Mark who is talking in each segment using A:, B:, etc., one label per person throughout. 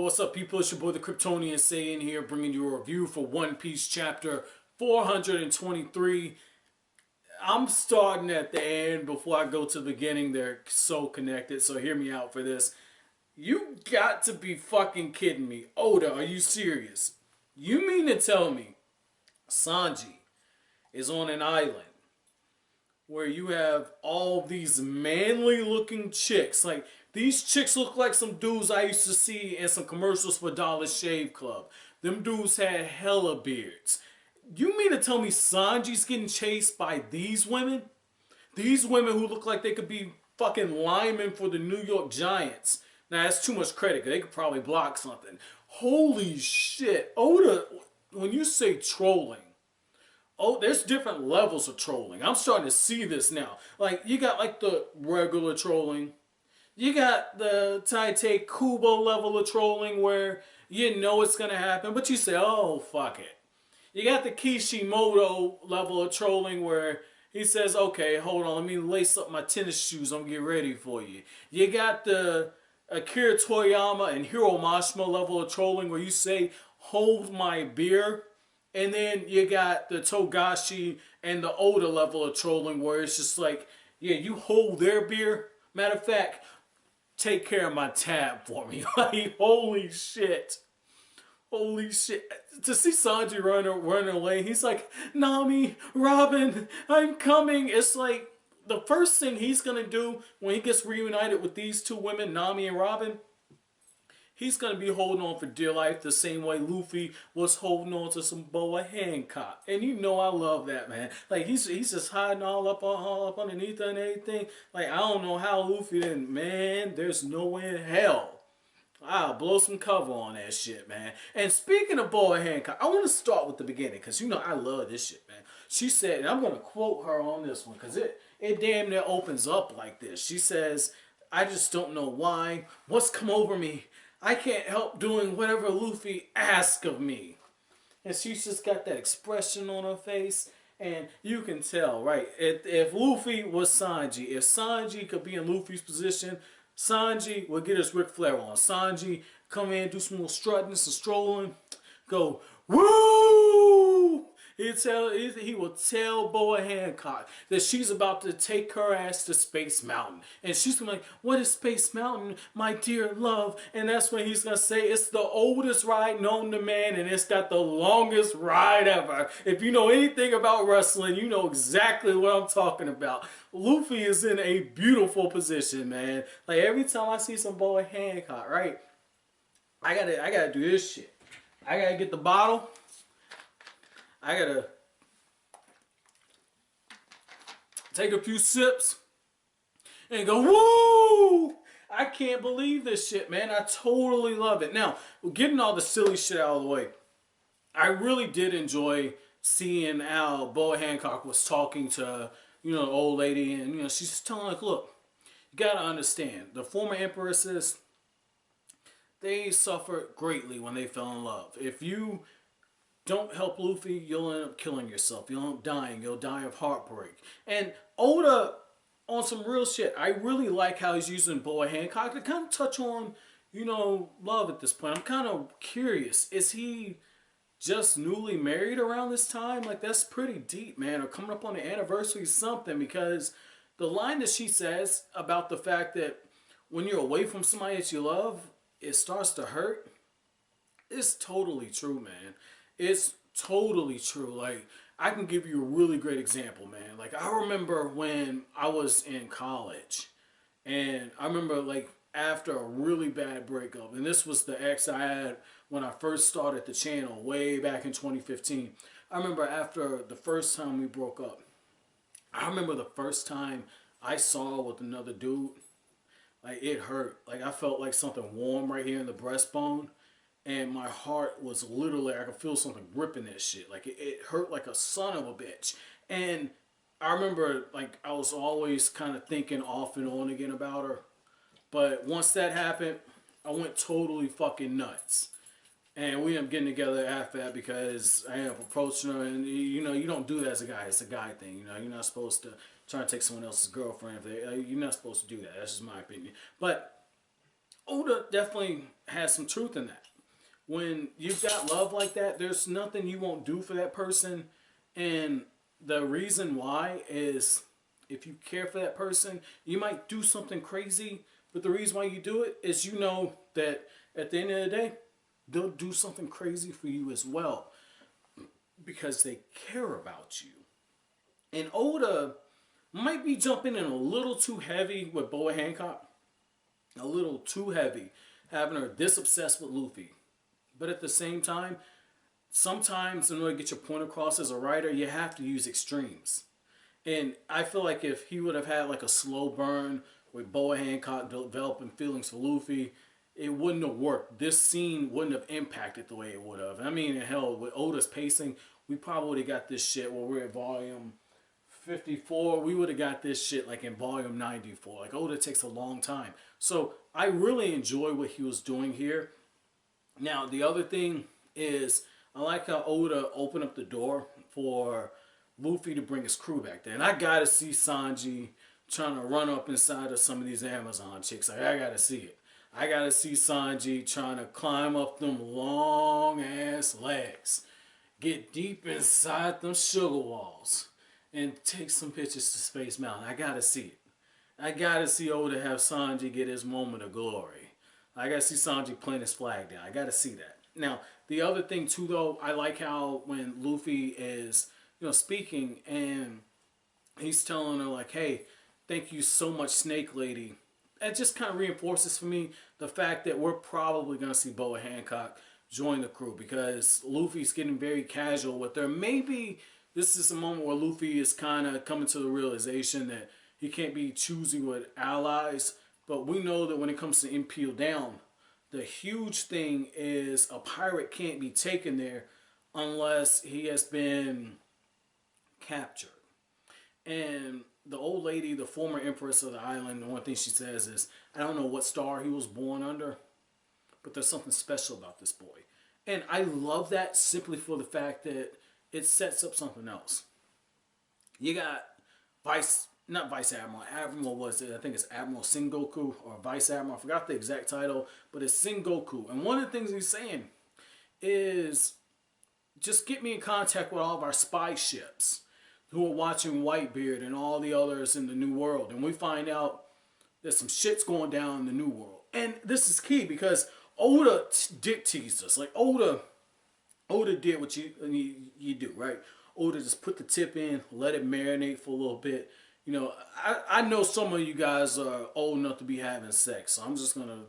A: what's up, people? It's your boy the Kryptonian saying here, bringing you a review for One Piece chapter 423. I'm starting at the end before I go to the beginning. They're so connected, so hear me out for this. You got to be fucking kidding me. Oda, are you serious? You mean to tell me Sanji is on an island where you have all these manly looking chicks? Like, these chicks look like some dudes I used to see in some commercials for Dollar Shave Club. Them dudes had hella beards. You mean to tell me Sanji's getting chased by these women? These women who look like they could be fucking linemen for the New York Giants. Now, that's too much credit, because they could probably block something. Holy shit. Oda, when you say trolling, oh, there's different levels of trolling. I'm starting to see this now. Like, you got like the regular trolling. You got the Taite Kubo level of trolling where you know it's going to happen, but you say, oh, fuck it. You got the Kishimoto level of trolling where he says, okay, hold on, let me lace up my tennis shoes, I'm going to get ready for you. You got the Akira Toriyama and Hiro Mashima level of trolling where you say, hold my beer. And then you got the Togashi and the Oda level of trolling where it's just like, yeah, you hold their beer. Matter of fact, take care of my tab for me. Like, holy shit. Holy shit. To see Sanji running away, he's like, Nami, Robin, I'm coming. It's like the first thing he's going to do when he gets reunited with these two women, Nami and Robin, he's going to be holding on for dear life the same way Luffy was holding on to some Boa Hancock. And you know I love that, man. Like, he's just hiding all up underneath and everything. Like, I don't know how Luffy didn't. Man, there's no way in hell I'll blow some cover on that shit, man. And speaking of Boa Hancock, I want to start with the beginning, because you know I love this shit, man. She said, and I'm going to quote her on this one, because it damn near opens up like this. She says, I just don't know why. What's come over me? I can't help doing whatever Luffy asks of me. And she's just got that expression on her face. And you can tell, right? If Luffy was Sanji, if Sanji could be in Luffy's position, Sanji would get his Ric Flair on. Sanji come in, do some more strutting, some strolling, go, woo! He will tell Boa Hancock that she's about to take her ass to Space Mountain. And she's going to be like, what is Space Mountain, my dear love? And that's when he's going to say, it's the oldest ride known to man, and it's got the longest ride ever. If you know anything about wrestling, you know exactly what I'm talking about. Luffy is in a beautiful position, man. Like, every time I see some Boa Hancock, right, I gotta do this shit. I gotta get the bottle. I gotta take a few sips and go, woo! I can't believe this shit, man. I totally love it. Now, getting all the silly shit out of the way, I really did enjoy seeing how Boa Hancock was talking to, you know, the old lady, and, you know, she's just telling, like, look, you gotta understand, the former empresses, they suffered greatly when they fell in love. If you don't help Luffy, you'll end up killing yourself. You'll end up dying. You'll die of heartbreak. And Oda, on some real shit, I really like how he's using Boa Hancock to kind of touch on, you know, love at this point. I'm kind of curious. Is he just newly married around this time? Like, that's pretty deep, man. Or coming up on the anniversary, something. Because the line that she says about the fact that when you're away from somebody that you love, it starts to hurt. It's totally true, man. It's totally true. Like, I can give you a really great example, man. Like, I remember when I was in college, and I remember, like, after a really bad breakup, and this was the ex I had when I first started the channel way back in 2015. I remember after the first time we broke up, I remember the first time I saw with another dude, like, it hurt. Like, I felt like something warm right here in the breastbone. And my heart was literally, I could feel something ripping that shit. Like, it hurt like a son of a bitch. And I remember, like, I was always kind of thinking off and on again about her. But once that happened, I went totally fucking nuts. And we ended up getting together after that because I ended up approaching her. And, you know, you don't do that as a guy. It's a guy thing. You know, you're not supposed to try to take someone else's girlfriend. You're not supposed to do that. That's just my opinion. But Oda definitely has some truth in that. When you've got love like that, there's nothing you won't do for that person. And the reason why is if you care for that person, you might do something crazy. But the reason why you do it is you know that at the end of the day, they'll do something crazy for you as well because they care about you. And Oda might be jumping in a little too heavy with Boa Hancock. A little too heavy, having her this obsessed with Luffy. But at the same time, sometimes in order to get your point across as a writer, you have to use extremes. And I feel like if he would have had like a slow burn with Boa Hancock developing feelings for Luffy, it wouldn't have worked. This scene wouldn't have impacted the way it would have. I mean, hell, with Oda's pacing, we probably would have got this shit where we're at volume 54. We would have got this shit like in volume 94. Like, Oda takes a long time. So I really enjoy what he was doing here. Now, the other thing is, I like how Oda opened up the door for Luffy to bring his crew back there. And I gotta see Sanji trying to run up inside of some of these Amazon chicks. Like, I gotta see it. I gotta see Sanji trying to climb up them long ass legs, get deep inside them sugar walls, and take some pictures to Space Mountain. I gotta see it. I gotta see Oda have Sanji get his moment of glory. I gotta see Sanji plant his flag down. I gotta see that. Now, the other thing too, though, I like how when Luffy is, speaking and he's telling her like, "Hey, thank you so much, Snake Lady." That just kind of reinforces for me the fact that we're probably gonna see Boa Hancock join the crew because Luffy's getting very casual with her. Maybe this is a moment where Luffy is kind of coming to the realization that he can't be choosy with allies. But we know that when it comes to Impel Down, the huge thing is a pirate can't be taken there unless he has been captured. And the old lady, the former empress of the island, the one thing she says is, I don't know what star he was born under, but there's something special about this boy. And I love that simply for the fact that it sets up something else. You got not Vice Admiral, Admiral was it? I think it's Admiral Sengoku or Vice Admiral. I forgot the exact title, but it's Sengoku. And one of the things he's saying is just get me in contact with all of our spy ships who are watching Whitebeard and all the others in the New World. And we find out there's some shit's going down in the New World. And this is key because Oda dick teased us. Like Oda did what you do, right? Oda just put the tip in, let it marinate for a little bit. I know some of you guys are old enough to be having sex, so I'm just going to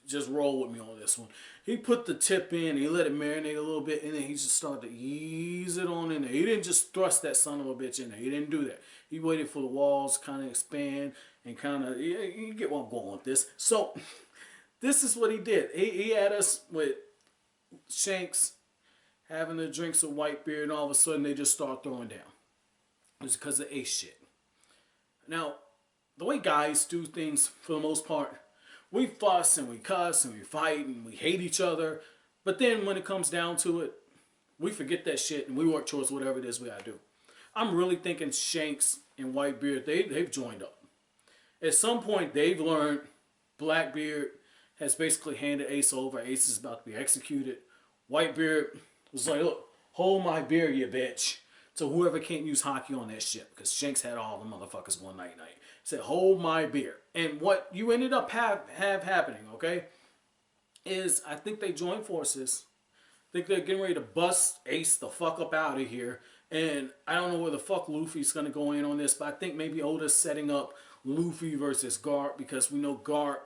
A: just roll with me on this one. He put the tip in, he let it marinate a little bit, and then he just started to ease it on in there. He didn't just thrust that son of a bitch in there. He didn't do that. He waited for the walls to kind of expand and kind of, you get where I'm going with this. So, this is what he did. He had us with Shanks having the drinks of Whitebeard, and all of a sudden they just start throwing down. It was because of ace shit. Now, the way guys do things, for the most part, we fuss and we cuss and we fight and we hate each other. But then when it comes down to it, we forget that shit and we work towards whatever it is we gotta do. I'm really thinking Shanks and Whitebeard, they've joined up. At some point, they've learned Blackbeard has basically handed Ace over. Ace is about to be executed. Whitebeard was like, look, hold my beer, you bitch. So whoever can't use hockey on that ship, because Shanks had all the motherfuckers going night-night. Said, hold my beer. And what you ended up have happening, okay, is I think they joined forces. I think they're getting ready to bust Ace the fuck up out of here. And I don't know where the fuck Luffy's going to go in on this, but I think maybe Oda's setting up Luffy versus Garp, because we know Garp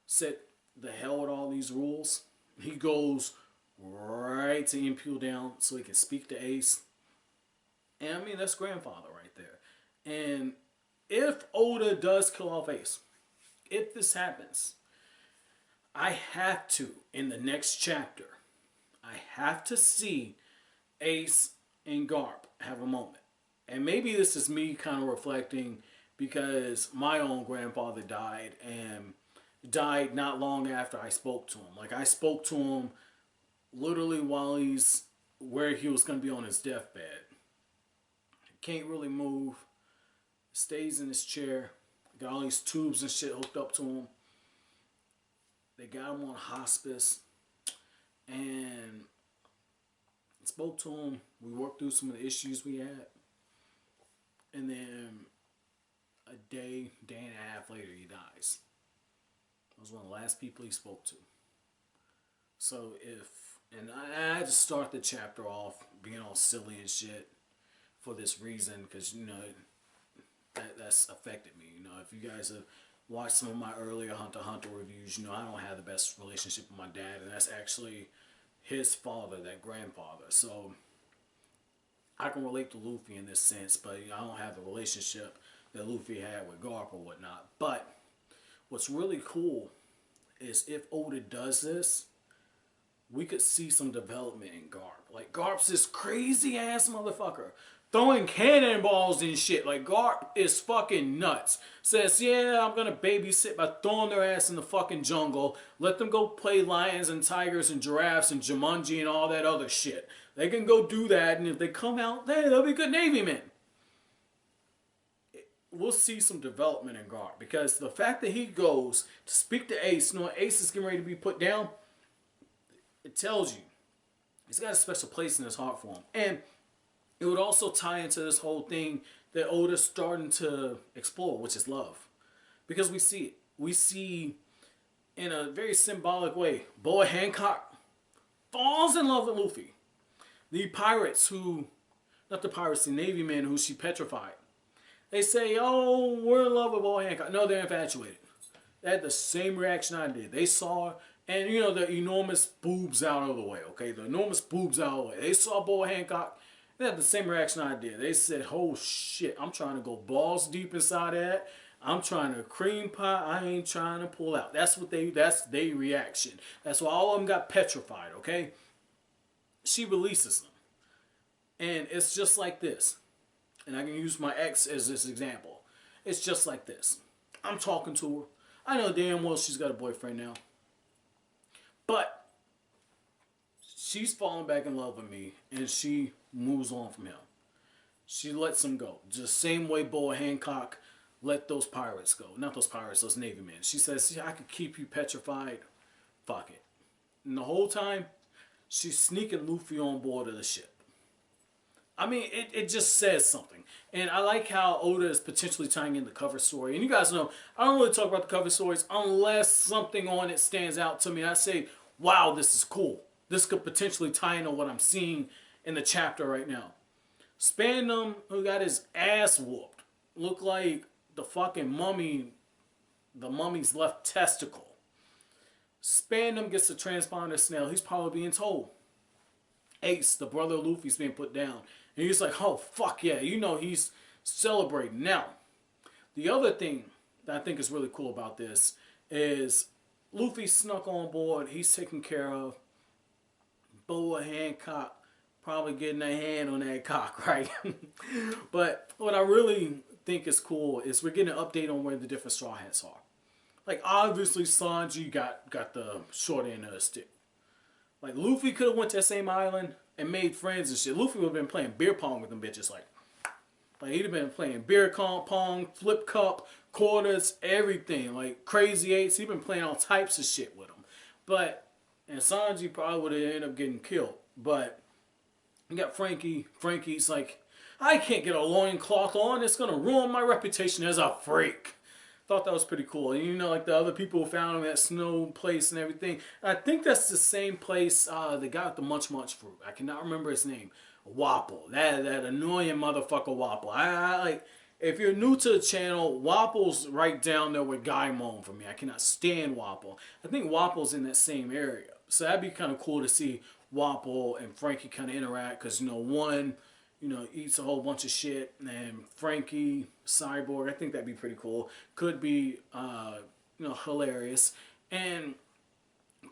A: said the hell with all these rules. He goes right to Impel Down so he can speak to Ace. And I mean, that's grandfather right there. And if Oda does kill off Ace, if this happens, I have to, in the next chapter, I have to see Ace and Garp have a moment. And maybe this is me kind of reflecting because my own grandfather died, and died not long after I spoke to him. Like, I spoke to him literally while he's where he was going to be on his deathbed. Can't really move. Stays in his chair. Got all these tubes and shit hooked up to him. They got him on hospice, and spoke to him. We worked through some of the issues we had, and then a day and a half later, he dies. I was one of the last people he spoke to. So and I had to start the chapter off being all silly and shit for this reason, because that's affected me. If you guys have watched some of my earlier Hunter x Hunter reviews, I don't have the best relationship with my dad, and that's actually his father, that grandfather. So I can relate to Luffy in this sense, but I don't have the relationship that Luffy had with Garp or whatnot. But what's really cool is if Oda does this, we could see some development in Garp. Like, Garp's this crazy ass motherfucker throwing cannonballs and shit. Like, Garp is fucking nuts. Says, yeah, I'm gonna babysit by throwing their ass in the fucking jungle. Let them go play lions and tigers and giraffes and Jumanji and all that other shit. They can go do that, and if they come out, they'll be good Navy men. We'll see some development in Garp, because the fact that he goes to speak to Ace, knowing Ace is getting ready to be put down, it tells you he's got a special place in his heart for him. And it would also tie into this whole thing that Oda's starting to explore, which is love. Because we see it. We see, in a very symbolic way, Boa Hancock falls in love with Luffy. The pirates not the pirates, the Navy men who she petrified. They say, oh, we're in love with Boa Hancock. No, they're infatuated. They had the same reaction I did. They saw her, and the enormous boobs out of the way, okay? The enormous boobs out of the way. They saw Boa Hancock. They had the same reaction I did. They said, oh shit, I'm trying to go balls deep inside that. I'm trying to cream pie. I ain't trying to pull out. That's their reaction. That's why all of them got petrified, okay? She releases them. And it's just like this. And I can use my ex as this example. It's just like this. I'm talking to her. I know damn well she's got a boyfriend now. But she's falling back in love with me, and she moves on from him. She lets him go. Just same way Boa Hancock let those pirates go. Not those pirates, those Navy men. She says, see, I could keep you petrified. Fuck it. And the whole time, she's sneaking Luffy on board of the ship. I mean, it just says something. And I like how Oda is potentially tying in the cover story. And you guys know, I don't really talk about the cover stories unless something on it stands out to me. I say, wow, this is cool. This could potentially tie into what I'm seeing in the chapter right now. Spandam, who got his ass whooped, looked like the fucking mummy, the mummy's left testicle. Spandam gets a transponder snail. He's probably being told. Ace, the brother of Luffy's being put down. And he's like, oh, fuck yeah. He's celebrating. Now, the other thing that I think is really cool about this is Luffy snuck on board. He's taken care of. Boa Hancock probably getting a hand on that cock, right? But what I really think is cool is we're getting an update on where the different Straw Hats are. Like, obviously, Sanji got the short end of the stick. Like, Luffy could have went to that same island and made friends and shit. Luffy would have been playing beer pong with them bitches. Like he'd have been playing beer pong, flip cup, quarters, everything. Like, crazy eights. He'd been playing all types of shit with them. And Sanji probably would have ended up getting killed. But you got Franky. Franky's like, I can't get a loincloth on. It's going to ruin my reputation as a freak. Thought that was pretty cool. And like the other people who found him at Snow Place and everything. I think that's the same place the guy with the Munch fruit. I cannot remember his name. Wapple. That annoying motherfucker Wapple. I like, if you're new to the channel, Wapple's right down there with Gaimon for me. I cannot stand Wapple. I think Wapple's in that same area. So that'd be kind of cool to see Wapple and Franky kind of interact. Because, one, eats a whole bunch of shit. And Franky, Cyborg, I think that'd be pretty cool. Could be, hilarious. And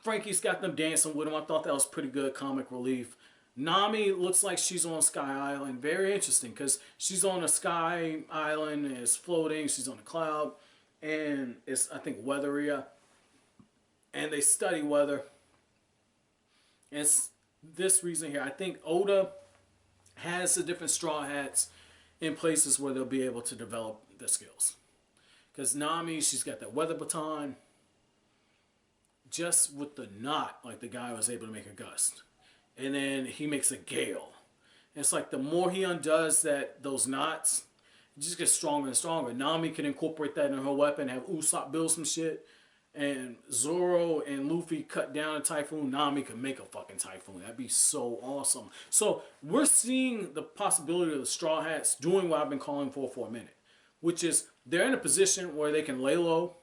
A: Franky's got them dancing with him. I thought that was pretty good comic relief. Nami looks like she's on Sky Island. Very interesting, because she's on a Sky Island and is floating. She's on a cloud. And it's, I think, Weatheria. And they study weather. And it's this reason here. I think Oda has the different Straw Hats in places where they'll be able to develop their skills. Because Nami, she's got that weather baton. just with the knot, like the guy was able to make a gust. And then he makes a gale. And it's like the more he undoes those knots, it just gets stronger and stronger. Nami can incorporate that in her weapon, have Usopp build some shit. And Zoro and Luffy cut down a typhoon. Nami can make a fucking typhoon. That'd be so awesome. So we're seeing the possibility of the Straw Hats doing what I've been calling for a minute. Which is, they're in a position where they can lay low.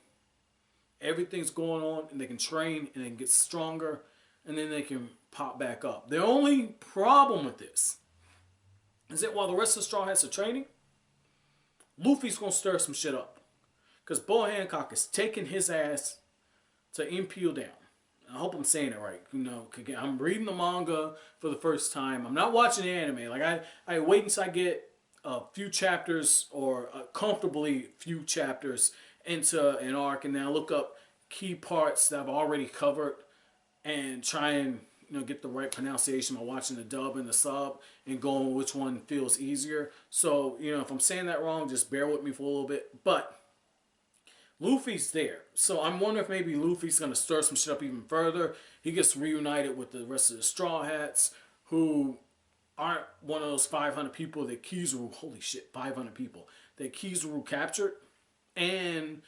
A: Everything's going on, and they can train, and they can get stronger, and then they can pop back up. The only problem with this is that while the rest of the Straw Hats are training, Luffy's going to stir some shit up. Because Boa Hancock is taking his ass to Impel Down. I hope I'm saying it right. You know, I'm reading the manga for the first time. I'm not watching the anime. Like, I wait until I get a few chapters, or comfortably few chapters into an arc, and then I look up key parts that I've already covered and try and, you know, get the right pronunciation by watching the dub and the sub and going which one feels easier. So, you know, if I'm saying that wrong, just bear with me for a little bit. But Luffy's there. So I'm wondering if maybe Luffy's going to stir some shit up even further. He gets reunited with the rest of the Straw Hats, who aren't one of those 500 people that Kizaru, holy shit, 500 people, that Kizaru captured. And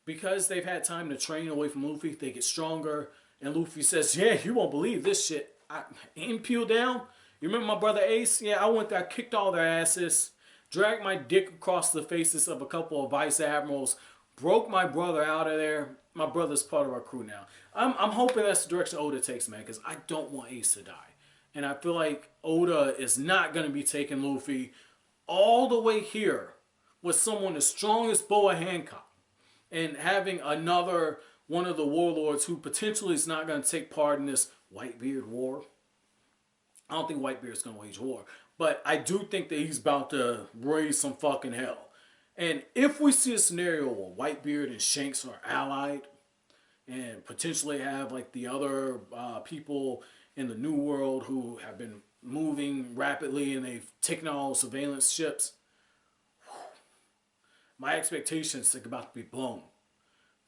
A: because they've had time to train away from Luffy, they get stronger. And Luffy says, yeah, you won't believe this shit. Impel Down? You remember my brother Ace? Yeah, I went there, I kicked all their asses, dragged my dick across the faces of a couple of vice admirals, broke my brother out of there. My brother's part of our crew now. I'm hoping that's the direction Oda takes, man, because I don't want Ace to die. And I feel like Oda is not going to be taking Luffy all the way here with someone as strong as Boa Hancock and having another one of the warlords who potentially is not going to take part in this Whitebeard war. I don't think Whitebeard's going to wage war, but I do think that he's about to raise some fucking hell. And if we see a scenario where Whitebeard and Shanks are allied and potentially have like the other people in the New World who have been moving rapidly and they've taken all surveillance ships, my expectations are about to be blown.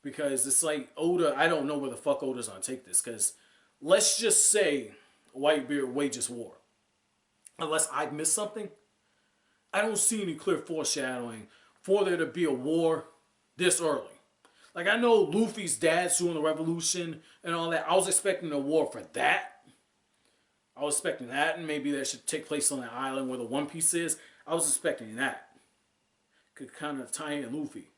A: Because it's like Oda, I don't know where the fuck Oda's gonna take this. Because let's just say Whitebeard wages war. Unless I missed something, I don't see any clear foreshadowing for there to be a war this early. Like, I know Luffy's dad's doing the revolution and all that. I was expecting a war for that. I was expecting that, and maybe that should take place on the island where the One Piece is. I was expecting that. Could kind of tie in Luffy.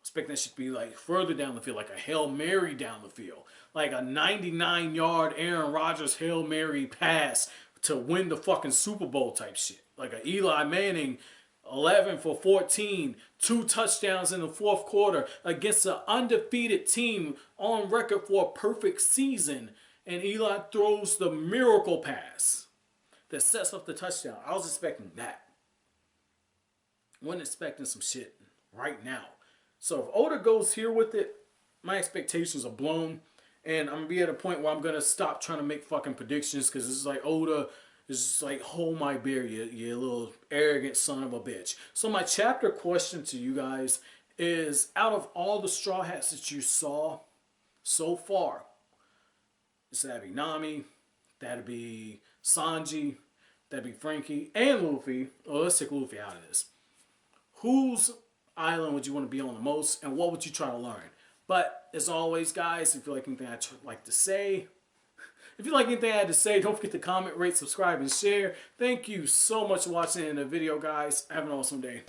A: Expecting that should be like further down the field, like a Hail Mary down the field. Like a 99-yard Aaron Rodgers Hail Mary pass to win the fucking Super Bowl type shit. Like a Eli Manning 11 for 14, 2 touchdowns in the fourth quarter against an undefeated team on record for a perfect season. And Eli throws the miracle pass that sets up the touchdown. I was expecting that. I wasn't expecting some shit right now. So if Oda goes here with it, my expectations are blown. And I'm going to be at a point where I'm going to stop trying to make fucking predictions. Because it's like Oda is just like, hold my beer, you little arrogant son of a bitch. So my chapter question to you guys is, out of all the Straw Hats that you saw so far, that'd be Nami, that'd be Sanji, that'd be Franky, and Luffy. Oh, let's take Luffy out of this. Whose island would you want to be on the most, and what would you try to learn? But as always, guys, if you like anything I'd like to say, don't forget to comment, rate, subscribe, and share. Thank you so much for watching the video, guys. Have an awesome day.